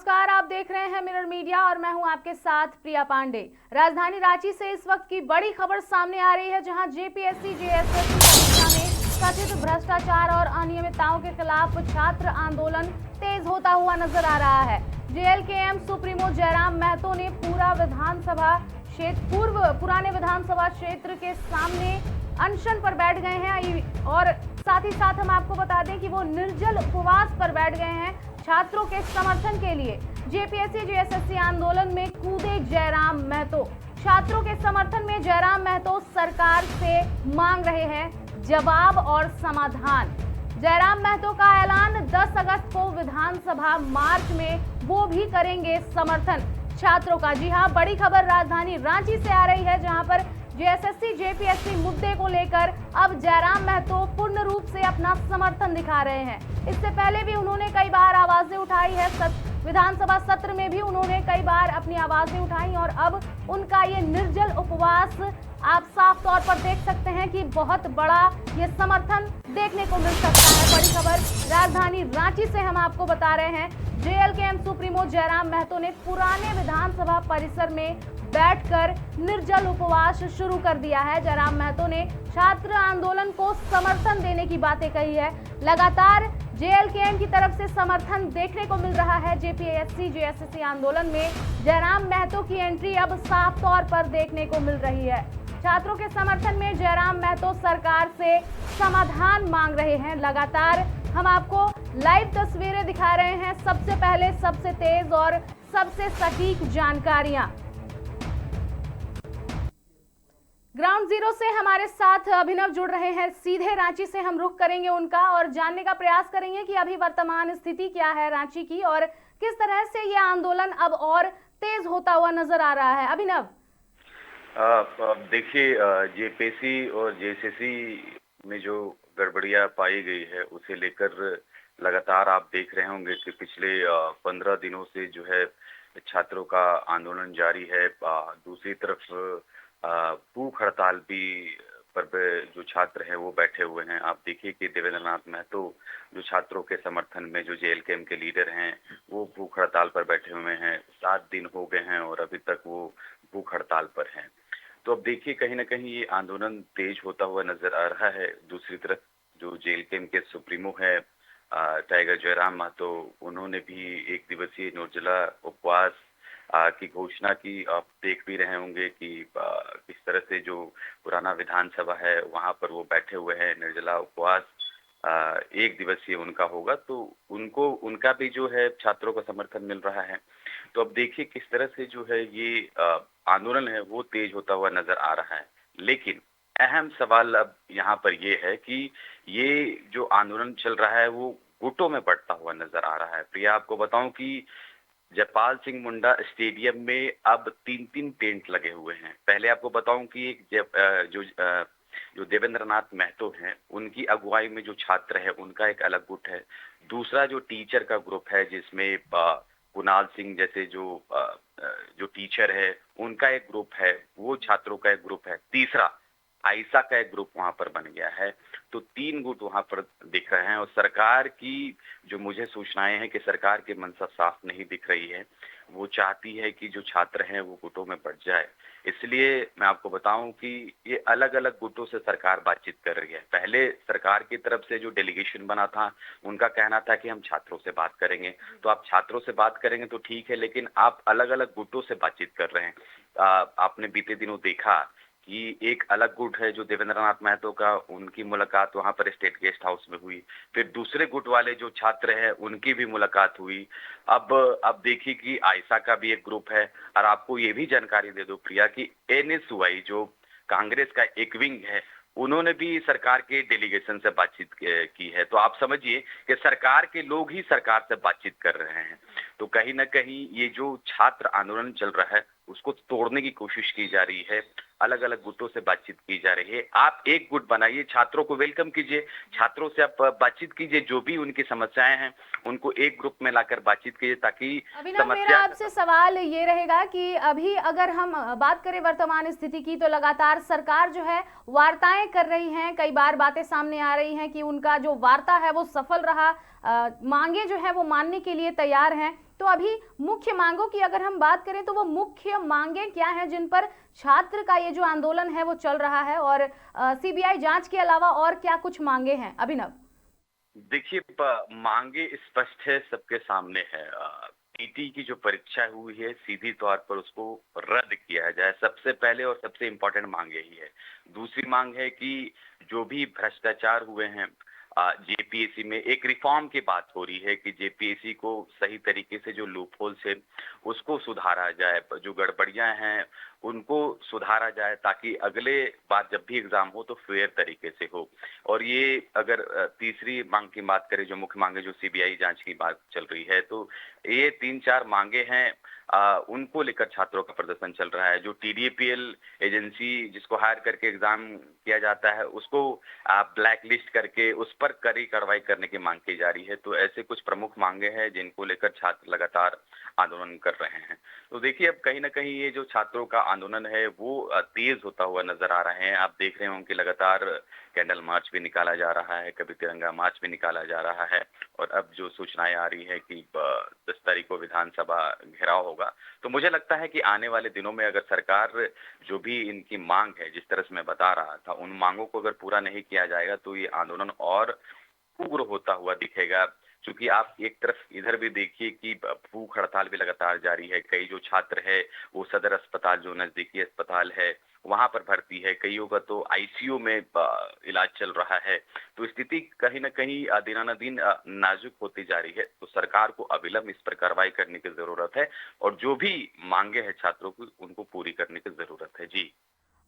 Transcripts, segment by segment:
नमस्कार, आप देख रहे हैं मिरर मीडिया और मैं हूं आपके साथ प्रिया पांडे। राजधानी रांची से इस वक्त की बड़ी खबर सामने आ रही है, जहां जेपीएससी जेएसएससी परीक्षा में कथित भ्रष्टाचार और अनियमितताओं के खिलाफ छात्र आंदोलन तेज होता हुआ नजर आ रहा है। जेएलकेएम सुप्रीमो जयराम महतो ने पुराने विधानसभा क्षेत्र के सामने अनशन पर बैठ गए हैं और साथ ही साथ हम आपको बता दें कि वो निर्जल उपवास पर बैठ गए हैं छात्रों के समर्थन के लिए। जेपीएससी जेएसएससी आंदोलन में कूदे जयराम महतो। छात्रों के समर्थन में जयराम महतो सरकार से मांग रहे हैं जवाब और समाधान। जयराम महतो का ऐलान 10 अगस्त को विधानसभा मार्च में वो भी करेंगे समर्थन छात्रों का। जी हां, बड़ी खबर राजधानी रांची से आ रही है, जहां पर जेएसएससी जेपीएससी मुद्दे को लेकर अब जयराम महतो पूर्ण रूप से अपना समर्थन दिखा रहे हैं। इससे पहले भी उन्होंने कई बार आवाजें उठाई है, विधानसभा सत्र में भी उन्होंने कई बार अपनी आवाजें उठाई और अब उनका ये निर्जल उपवास आप साफ तौर पर देख सकते हैं कि बहुत बड़ा ये समर्थन देखने को मिल सकता है। बड़ी खबर राजधानी रांची से हम आपको बता रहे हैं, जेएलकेएम सुप्रीमो जयराम महतो ने पुराने विधानसभा परिसर में बैठकर निर्जल उपवास शुरू कर दिया है। जयराम महतो ने छात्र आंदोलन को समर्थन देने की बातें कही है। लगातार जेएलकेएम की तरफ से समर्थन देखने को मिल रहा है। जेपीएससी जेएसएससी आंदोलन में जयराम महतो की एंट्री अब साफ तौर पर देखने को मिल रही है। छात्रों के समर्थन में जयराम महतो सरकार से समाधान मांग रहे हैं। लगातार हम आपको लाइव तस्वीरें दिखा रहे हैं, सबसे पहले सबसे तेज और सबसे सटीक जानकारियां। ग्राउंड जीरो से हमारे साथ अभिनव जुड़ रहे हैं, सीधे रांची से हम रुख करेंगे उनका और जानने का प्रयास करेंगे कि अभी वर्तमान स्थिति क्या है रांची की और किस तरह से ये आंदोलन अब और तेज होता हुआ नजर आ रहा है। अभिनव, देखिए, जेपीएससी और जेएसएससी में जो गड़बड़ियां पाई गई है उसे लेकर लगातार आप देख रहे होंगे कि पिछले 15 दिनों से जो है छात्रों का आंदोलन जारी है। दूसरी तरफ भूख हड़ताल भी पर जो छात्र हैं वो बैठे हुए हैं। आप देखिए कि देवेंद्रनाथ महतो जो छात्रों के समर्थन में जो जेएलकेएम के लीडर हैं वो भूख हड़ताल पर बैठे हुए हैं। 7 दिन हो गए हैं और अभी तक वो भूख हड़ताल पर हैं। तो अब देखिए कहीं ना कहीं ये आंदोलन तेज होता हुआ नजर आ रहा है। दूसरी तरफ जो जेएलकेएम के सुप्रीमो है टाइगर जयराम महतो, उन्होंने भी 1 दिवसीय निर्जला उपवास की घोषणा की। आप देख भी रहे होंगे कि किस तरह से जो पुराना विधानसभा है वहां पर वो बैठे हुए हैं। निर्जला उपवास 1 दिवसीय उनका होगा, तो उनका भी जो है छात्रों का समर्थन मिल रहा है। तो अब देखिए किस तरह से जो है ये आंदोलन है वो तेज होता हुआ नजर आ रहा है। लेकिन अहम सवाल अब यहाँ पर ये है कि ये जो आंदोलन चल रहा है वो गुटों में बढ़ता हुआ नजर आ रहा है। प्रिया, आपको बताऊं कि जयपाल सिंह मुंडा स्टेडियम में अब 3-3 टेंट लगे हुए हैं। पहले आपको बताऊं कि जो देवेंद्रनाथ महतो हैं उनकी अगुवाई में जो छात्र है उनका एक अलग गुट है। दूसरा जो टीचर का ग्रुप है जिसमें कुणाल सिंह जैसे जो टीचर है उनका एक ग्रुप है, वो छात्रों का एक ग्रुप है। तीसरा आयशा का एक ग्रुप वहां पर बन गया है। तो 3 गुट वहां पर दिख रहे हैं और सरकार की जो मुझे सूचनाएं हैं कि सरकार की मंशा साफ नहीं दिख रही है। वो चाहती है कि जो छात्र हैं वो गुटों में बढ़ जाए। इसलिए मैं आपको बताऊं कि ये अलग अलग गुटों से सरकार बातचीत कर रही है। पहले सरकार की तरफ से जो डेलीगेशन बना था उनका कहना था कि हम छात्रों से बात करेंगे। तो आप छात्रों से बात करेंगे तो ठीक है, लेकिन आप अलग अलग गुटों से बातचीत कर रहे हैं। आपने बीते दिनों देखा कि एक अलग गुट है जो देवेंद्रनाथ महतो का, उनकी मुलाकात वहां पर स्टेट गेस्ट हाउस में हुई। फिर दूसरे गुट वाले जो छात्र हैं उनकी भी मुलाकात हुई। अब देखिए कि आयशा का भी एक ग्रुप है। और आपको ये भी जानकारी दे दो प्रिया कि एनएसयूआई जो कांग्रेस का एक विंग है उन्होंने भी सरकार के डेलीगेशन से बातचीत की है। तो आप समझिए कि सरकार के लोग ही सरकार से बातचीत कर रहे हैं। तो कहीं ना कहीं ये जो छात्र आंदोलन चल रहा है उसको तोड़ने की कोशिश की जा रही है। अलग अलग गुटों से बातचीत की जा रही है। आप एक गुट बनाइए, छात्रों को वेलकम कीजिए, छात्रों से आप बातचीत कीजिए, जो भी उनकी समस्याएं हैं उनको एक ग्रुप में लाकर बातचीत कीजिए ताकि मेरा आपसे सवाल ये रहेगा कि अभी अगर हम बात करें वर्तमान स्थिति की तो लगातार सरकार जो है वार्ताएं कर रही हैं, कई बार बातें सामने आ रही हैं कि उनका जो वार्ता है वो सफल रहा, मांगे जो है वो मानने के लिए तैयार हैं। तो तो अभी मुख्य मांगों की अगर हम बात करें तो वो मुख्य मांगे क्या हैं जिन पर छात्र का ये जो आंदोलन है वो चल रहा है, और सीबीआई जांच के अलावा और क्या कुछ मांगे हैं अभिनव? देखिए, मांगे स्पष्ट है, सबके सामने है। टीटी की जो परीक्षा हुई है, सीधी तौर पर उसको रद्द किया जाए, सबसे पहले और सबसे इम्पोर्टेंट मांग यही है। दूसरी मांग है कि जो भी भ्रष्टाचार हुए हैं जेपीएससी में, एक रिफॉर्म की बात हो रही है कि जेपीएससी को सही तरीके से जो लूप होल्स है उसको सुधारा जाए, जो गड़बड़ियां हैं उनको सुधारा जाए, ताकि अगले बार जब भी एग्जाम हो तो फेयर तरीके से हो। और ये अगर तीसरी मांग की बात करें, जो मुख्य मांगे, जो सीबीआई जांच की बात चल रही है, तो ये 3-4 मांगे हैं। उनको लेकर छात्रों का प्रदर्शन चल रहा है। जो टीडीपीएल एजेंसी जिसको हायर करके एग्जाम किया जाता है उसको ब्लैक लिस्ट करके उस पर कड़ी कार्रवाई करने की मांग की जा रही है। तो ऐसे कुछ प्रमुख मांगे हैं जिनको लेकर छात्र लगातार आंदोलन कर रहे हैं। तो देखिए, अब कहीं ना कहीं ये जो छात्रों का आंदोलन है वो तेज होता हुआ नजर आ रहे हैं। आप देख रहे होंगे कि लगातार कैंडल मार्च भी निकाला जा रहा है, कभी तिरंगा मार्च भी निकाला जा रहा है, और अब जो सूचनाएं आ रही है कि 10 तारीख को विधानसभा घेराव होगा। तो मुझे लगता है कि आने वाले दिनों में अगर सरकार जो भी इनकी मांग है, जिस तरह से मैं बता रहा था, उन मांगों को अगर पूरा नहीं किया जाएगा तो ये आंदोलन और उग्र होता हुआ दिखेगा। क्योंकि आप एक तरफ इधर भी देखिए कि भूख हड़ताल भी लगातार जारी है। कई जो छात्र है वो सदर अस्पताल, जो नजदीकी अस्पताल है, वहां पर भर्ती है। कईयों का तो आईसीयू में इलाज चल रहा है। तो स्थिति कहीं ना कहीं दिनानुदिन नाजुक होती जा रही है। तो सरकार को अविलंब इस पर कार्रवाई करने की जरूरत है, और जो भी मांगे हैं छात्रों की उनको पूरी करने की जरूरत है। जी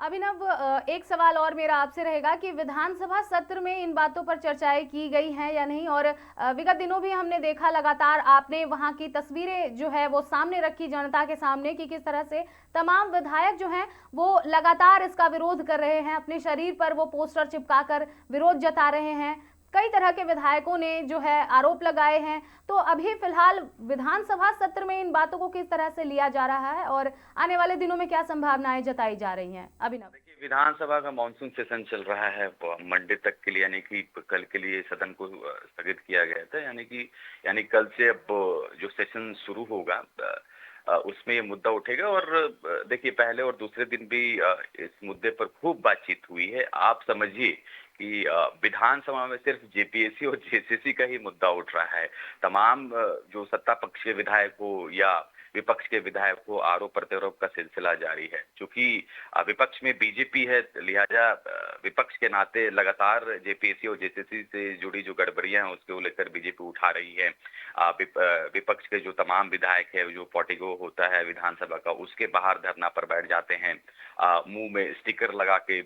अभिनव, एक सवाल और मेरा आपसे रहेगा कि विधानसभा सत्र में इन बातों पर चर्चाएं की गई हैं या नहीं, और विगत दिनों भी हमने देखा लगातार आपने वहां की तस्वीरें जो है वो सामने रखी जनता के सामने कि किस तरह से तमाम विधायक जो हैं वो लगातार इसका विरोध कर रहे हैं, अपने शरीर पर वो पोस्टर चिपकाकर विरोध जता रहे हैं। कई तरह के विधायकों ने जो है आरोप लगाए हैं। तो अभी फिलहाल विधानसभा सत्र में इन बातों को किस तरह से लिया जा रहा है और आने वाले दिनों में क्या संभावनाएं जताई जा रही हैं अभिनव? देखिए, विधानसभा का मानसून सेशन चल रहा है मंडे तक के लिए, यानी कि कल के लिए सदन को स्थगित किया गया था। यानी कल से अब जो सेशन शुरू होगा उसमें ये मुद्दा उठेगा। और देखिए, पहले और दूसरे दिन भी इस मुद्दे पर खूब बातचीत हुई है। आप समझिए कि विधानसभा में सिर्फ जेपीएससी और जेसीसी का ही मुद्दा उठ रहा है। तमाम जो सत्ता पक्ष के विधायक हो या विपक्ष के विधायक को आरोप प्रत्यारोप का सिलसिला जारी है। क्योंकि विपक्ष में बीजेपी है, लिहाजा विपक्ष के नाते लगातार जेपीएससी और जेसीसी से जुड़ी जो गड़बड़ियां हैं उसको लेकर बीजेपी उठा रही है। विपक्ष के जो तमाम विधायक है, जो पोर्टिको होता है विधानसभा का, उसके बाहर धरना पर बैठ जाते हैं। मुंह में स्टिकर लगा के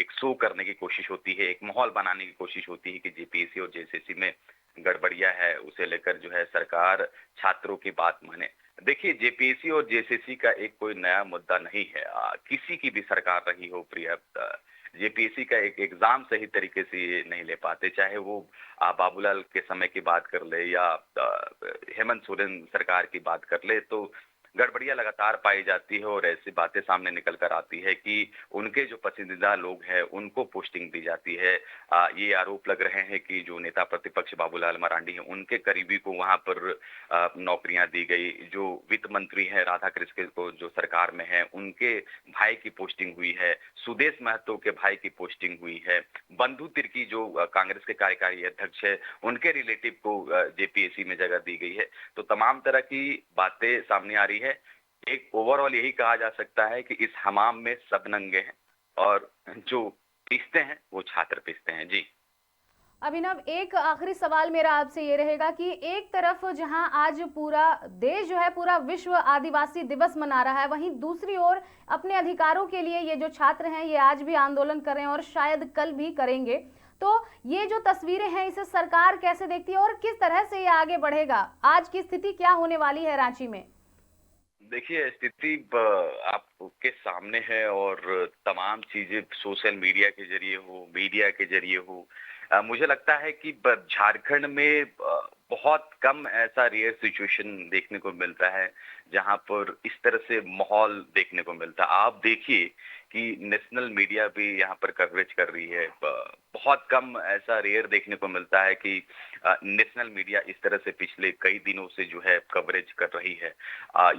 एक शो करने की कोशिश होती है, एक माहौल बनाने की कोशिश होती है कि जेपीएससी और जेसीसी में गड़बड़िया है, उसे लेकर जो है सरकार छात्रों की बात माने। देखिए, जेपीएससी और जेसीसी का एक कोई नया मुद्दा नहीं है। किसी की भी सरकार रही हो प्रिय, जेपीएससी का एक एग्जाम सही तरीके से ये नहीं ले पाते, चाहे वो बाबूलाल के समय की बात कर ले या हेमंत सोरेन सरकार की बात कर ले, तो गड़बड़ियां लगातार पाई जाती है। और ऐसी बातें सामने निकल कर आती है कि उनके जो पसंदीदा लोग हैं उनको पोस्टिंग दी जाती है। ये आरोप लग रहे हैं कि जो नेता प्रतिपक्ष बाबूलाल मरांडी हैं उनके करीबी को वहां पर नौकरियां दी गई। जो वित्त मंत्री हैं राधा कृष्ण को जो सरकार में है, उनके भाई की पोस्टिंग हुई है। सुदेश महतो के भाई की पोस्टिंग हुई है। बंधु तिर्की जो कांग्रेस के कार्यकारी अध्यक्ष है, उनके रिलेटिव को जेपीएससी में जगह दी गई है। तो तमाम तरह की बातें सामने आ रही है। एक ओवरऑल यही कहा जा सकता है कि इस हमाम में सब नंगे हैं, और जो पीसते हैं वो छात्र पीसते हैं। जी अभिनव, एक आखिरी सवाल मेरा आपसे ये रहेगा कि एक तरफ जहां आज पूरा देश जो है, पूरा विश्व आदिवासी दिवस मना रहा है, वहीं दूसरी ओर अपने अधिकारों के लिए ये जो छात्र हैं ये आज भी आंदोलन कर रहे हैं और शायद कल भी करेंगे। तो ये जो तस्वीरें हैं इसे सरकार कैसे देखती है और किस तरह से ये आगे बढ़ेगा? आज की स्थिति क्या होने वाली है रांची में? देखिए, स्थिति आपके सामने है, और तमाम चीजें सोशल मीडिया के जरिए हो, मीडिया के जरिए हो, मुझे लगता है कि झारखंड में बहुत कम ऐसा रेयर सिचुएशन देखने को मिलता है जहां पर इस तरह से माहौल देखने को मिलता है। आप देखिए कि नेशनल मीडिया भी यहाँ पर कवरेज कर रही है। बहुत कम ऐसा रेयर देखने को मिलता है कि नेशनल मीडिया इस तरह से पिछले कई दिनों से जो है कवरेज कर रही है।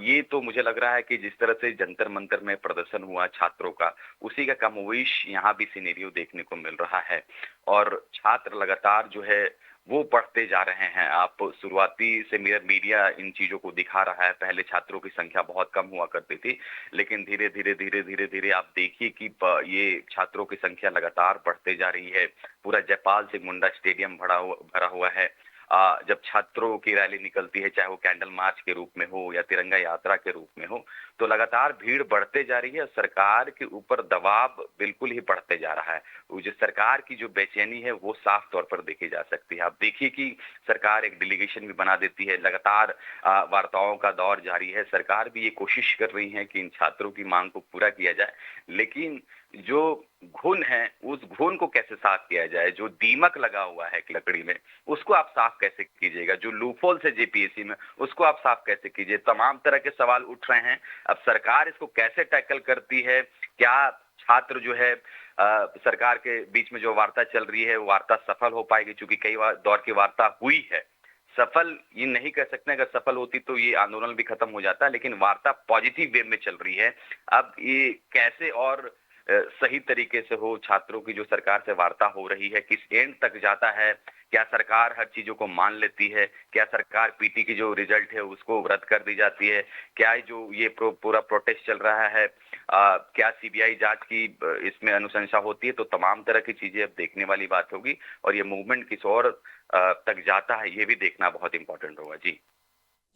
ये तो मुझे लग रहा है कि जिस तरह से जंतर मंतर में प्रदर्शन हुआ छात्रों का, उसी का कमोवेश यहाँ भी सिनेरियो देखने को मिल रहा है और छात्र लगातार जो है वो बढ़ते जा रहे हैं। आप शुरुआती से मीडिया इन चीजों को दिखा रहा है। पहले छात्रों की संख्या बहुत कम हुआ करती थी, लेकिन धीरे धीरे आप देखिए कि ये छात्रों की संख्या लगातार बढ़ते जा रही है। पूरा जयपाल सिंह मुंडा स्टेडियम भरा हुआ है। जब छात्रों की रैली निकलती है, चाहे वो कैंडल मार्च के रूप में हो या तिरंगा यात्रा के रूप में हो, तो लगातार भीड़ बढ़ते जा रही है। सरकार के ऊपर दबाव बिल्कुल ही बढ़ते जा रहा है। वो जो सरकार की जो बेचैनी है वो साफ तौर पर देखी जा सकती है। आप देखिए कि सरकार एक डेलीगेशन भी बना देती है, लगातार वार्ताओं का दौर जारी है। सरकार भी ये कोशिश कर रही है कि इन छात्रों की मांग को पूरा किया जाए, लेकिन जो घुन है उस घुन को कैसे साफ किया जाए। जो दीमक लगा हुआ है लकड़ी में, उसको आप साफ कैसे कीजिएगा। जो लूपहोल्स है जेपीएससी में, उसको आप साफ कैसे कीजिए। तमाम तरह के सवाल उठ रहे हैं। अब सरकार इसको कैसे टैकल करती है, क्या छात्र जो है सरकार के बीच में जो वार्ता चल रही है वो वार्ता सफल हो पाएगी, क्योंकि कई दौर की वार्ता हुई है। सफल ये नहीं कह सकते, अगर सफल होती तो ये आंदोलन भी खत्म हो जाता, लेकिन वार्ता पॉजिटिव वे में चल रही है। अब ये कैसे और सही तरीके से हो, छात्रों की जो सरकार से वार्ता हो रही है किस एंड तक जाता है, क्या सरकार हर चीजों को मान लेती है, क्या सरकार पीटी की जो रिजल्ट है उसको रद्द कर दी जाती है, क्या जो ये पूरा प्रोटेस्ट चल रहा है क्या सीबीआई जांच की इसमें अनुशंसा होती है। तो तमाम तरह की चीजें अब देखने वाली बात होगी और ये मूवमेंट किस ओर तक जाता है ये भी देखना बहुत इंपॉर्टेंट होगा। जी,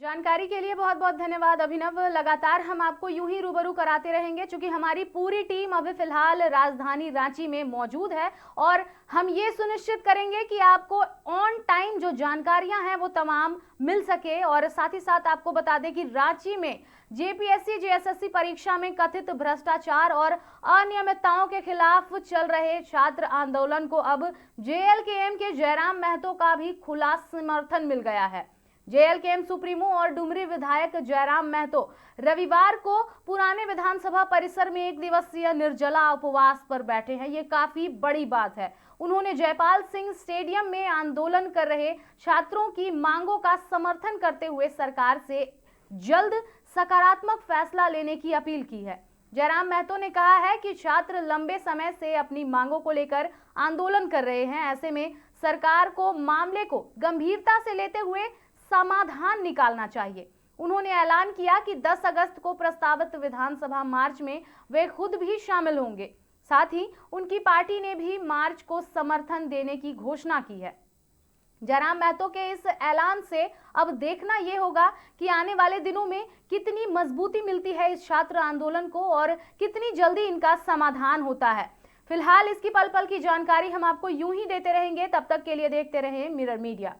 जानकारी के लिए बहुत बहुत धन्यवाद अभिनव। लगातार हम आपको यूं ही रूबरू कराते रहेंगे, क्योंकि हमारी पूरी टीम अभी फिलहाल राजधानी रांची में मौजूद है और हम ये सुनिश्चित करेंगे कि आपको ऑन टाइम जो जानकारियां हैं वो तमाम मिल सके। और साथ ही साथ आपको बता दें कि रांची में जेपीएससी जेएसएससी परीक्षा में कथित भ्रष्टाचार और अनियमितताओं के खिलाफ चल रहे छात्र आंदोलन को अब जेएलकेएम के जयराम महतो का भी खुला समर्थन मिल गया है। जेएलकेएम सुप्रीमो और डुमरी विधायक जयराम महतो रविवार को पुराने विधानसभा परिसर में 1 दिवसीय निर्जला उपवास पर बैठे हैं। ये काफी बड़ी बात है। उन्होंने जयपाल सिंह स्टेडियम में आंदोलन कर रहे छात्रों की मांगों का समर्थन करते हुए सरकार से जल्द सकारात्मक फैसला लेने की अपील की है। जयराम महतो ने कहा है कि छात्र लंबे समय से अपनी मांगों को लेकर आंदोलन कर रहे हैं। ऐसे में सरकार को मामले को गंभीरता से लेते हुए समाधान निकालना चाहिए। उन्होंने ऐलान किया कि 10 अगस्त को प्रस्तावित विधानसभा मार्च में वे खुद भी शामिल होंगे। साथ ही उनकी पार्टी ने भी मार्च को समर्थन देने की घोषणा की है। जयराम महतो के इस ऐलान से अब देखना यह होगा कि आने वाले दिनों में कितनी मजबूती मिलती है इस छात्र आंदोलन को और कितनी जल्दी इनका समाधान होता है। फिलहाल इसकी पल पल की जानकारी हम आपको यूं ही देते रहेंगे। तब तक के लिए देखते रहें मिरर मीडिया।